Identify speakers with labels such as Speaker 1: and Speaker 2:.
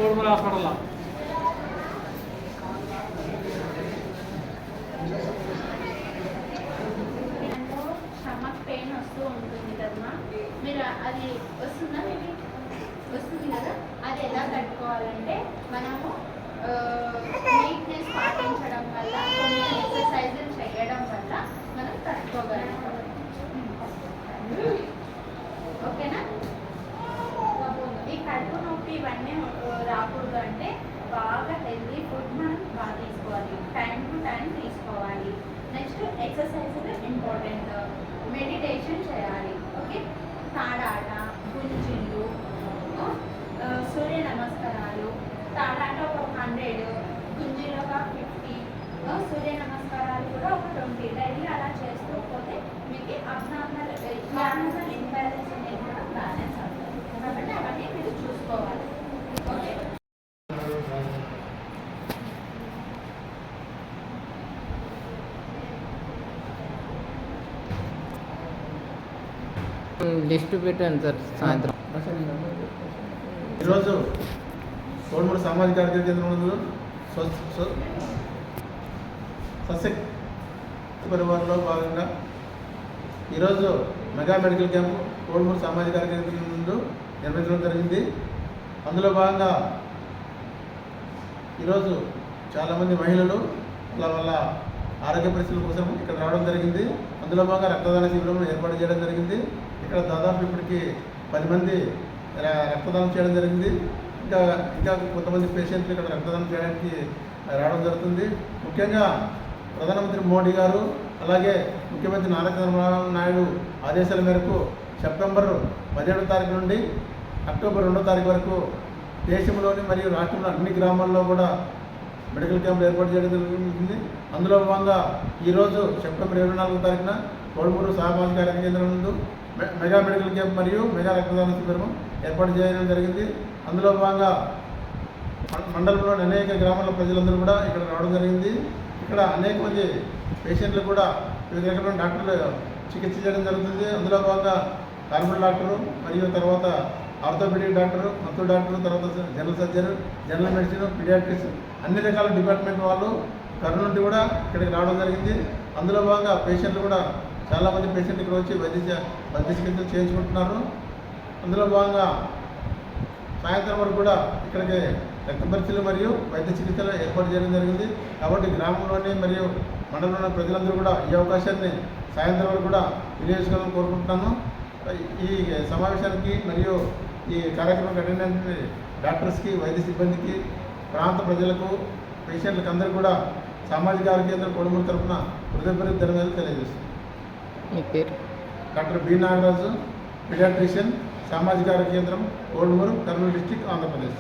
Speaker 1: కోడుమూరు హాస్పిటల్లో.
Speaker 2: Stomach pain వస్తూ ఉంటుంది కదమ్మా, మీరు అది వస్తుందా? మీకు వస్తుంది కదా, అది ఎలా తట్టుకోవాలంటే మనము నీట్నెస్ పాటించడం వల్ల, కొన్ని ఎక్సర్సైజులు చేయడం వల్ల మనం తట్టుకోగలుగుతాం. ఓకేనా? ఈ కడుపు నొప్పి ఇవన్నీ రాకూడదు అంటే బాగా హెల్తీ ఫుడ్ మనం బాగా తీసుకోవాలి, టైం టు టైం తీసుకోవాలి. నెక్స్ట్ ఎక్సర్సైజులు ఇంపార్టెంట్, మెడిటేషన్ చేయాలి. ఓకే, తాడాట, గుంజిళ్ళు, సూర్య నమస్కారాలు. తాడాట ఒక 100, గుంజిలు ఒక 50, సూర్య నమస్కారాలు కూడా ఒక 20. డైలీ అలా చేస్తూ పోతే మీకు అబ్నార్మల్ ఇంబ్యాలెన్స్ అనేది కూడా బ్యాలెన్స్ అవుతుంది. కాబట్టి అవన్నీ మీరు చూసుకోవాలి. ఓకే,
Speaker 3: లిస్ట్ పెట్టాను సార్ సాయంత్రం.
Speaker 4: ఈరోజు కోడుమూరు సామాజిక ఆరోగ్య కేంద్రంలో సశక్తి పరివారంలో భాగంగా ఈరోజు మెగా మెడికల్ క్యాంప్ కోడుమూరు సామాజిక ఆరోగ్య కేంద్రం ముందు నిర్వహించడం జరిగింది. అందులో భాగంగా ఈరోజు చాలామంది మహిళలు వాళ్ళ ఆరోగ్య పరిస్థితుల కోసం ఇక్కడ రావడం జరిగింది. అందులో భాగంగా రక్తదాన శిబిరం ఏర్పాటు చేయడం జరిగింది. ఇక్కడ దాదాపు ఇప్పటికి 10 మంది రక్తదానం చేయడం జరిగింది. ఇంకా కొంతమంది పేషెంట్లు ఇక్కడ రక్తదానం చేయడానికి రావడం జరుగుతుంది. ముఖ్యంగా ప్రధానమంత్రి మోడీ గారు అలాగే ముఖ్యమంత్రి నారా చంద్రబాబు నాయుడు ఆదేశాల మేరకు సెప్టెంబర్ 17వ తారీఖు నుండి అక్టోబర్ 2వ తారీఖు వరకు దేశంలోని మరియు రాష్ట్రంలో అన్ని గ్రామాల్లో కూడా మెడికల్ క్యాంపులు ఏర్పాటు చేయడం జరుగుతుంది. అందులో భాగంగా ఈరోజు సెప్టెంబర్ 24వ తారీఖున కోడుమూరు సామాజిక ఆరోగ్య కేంద్రం నందు మెగా మెడికల్ క్యాంప్ మరియు మెగా రక్తదాన శిబిరం ఏర్పాటు చేయడం జరిగింది. అందులో భాగంగా మండలంలోని అనేక గ్రామాల ప్రజలందరూ కూడా ఇక్కడ రావడం జరిగింది. ఇక్కడ అనేక మంది పేషెంట్లు కూడా వివిధ రకాల డాక్టర్లు చికిత్స చేయడం జరుగుతుంది. అందులో భాగంగా కార్బన్ డాక్టరు మరియు తర్వాత ఆర్థోపెడిక్ డాక్టరు, మత్తు డాక్టరు, తర్వాత general surgeon, general medicine, paediatrics అన్ని రకాల డిపార్ట్మెంట్ వాళ్ళు కర్నూలు నుండి కూడా ఇక్కడికి రావడం జరిగింది. అందులో భాగంగా పేషెంట్లు కూడా చాలామంది పేషెంట్లు ఇక్కడ వచ్చి వైద్య చికిత్సలు చేయించుకుంటున్నారు. అందులో భాగంగా సాయంత్రం వరకు కూడా ఇక్కడికి రక్త పరీక్షలు మరియు వైద్య చికిత్సలు ఏర్పాటు చేయడం జరిగింది. కాబట్టి గ్రామంలోని మరియు మండలంలోని ప్రజలందరూ కూడా ఈ అవకాశాన్ని సాయంత్రం వరకు కూడా వినియోగించుకోవాలని కోరుకుంటున్నాను. ఈ సమావేశానికి మరియు ఈ కార్యక్రమానికి అటెండ్ అయిన డాక్టర్స్కి, వైద్య సిబ్బందికి, ప్రాంత ప్రజలకు, పేషెంట్లకు అందరూ కూడా సామాజిక ఆరోగ్య కేంద్రం కోడుమూరు తరఫున హృదయపూర్వక ధన్యవాదాలు తెలియజేస్తున్నాను.
Speaker 3: మీ పేరు?
Speaker 4: డాక్టర్ బి నాగరాజు, పీడియాట్రిషియన్, సామాజిక ఆరోగ్య కేంద్రం కోడుమూరు, కర్నూలు డిస్టిక్, ఆంధ్రప్రదేశ్.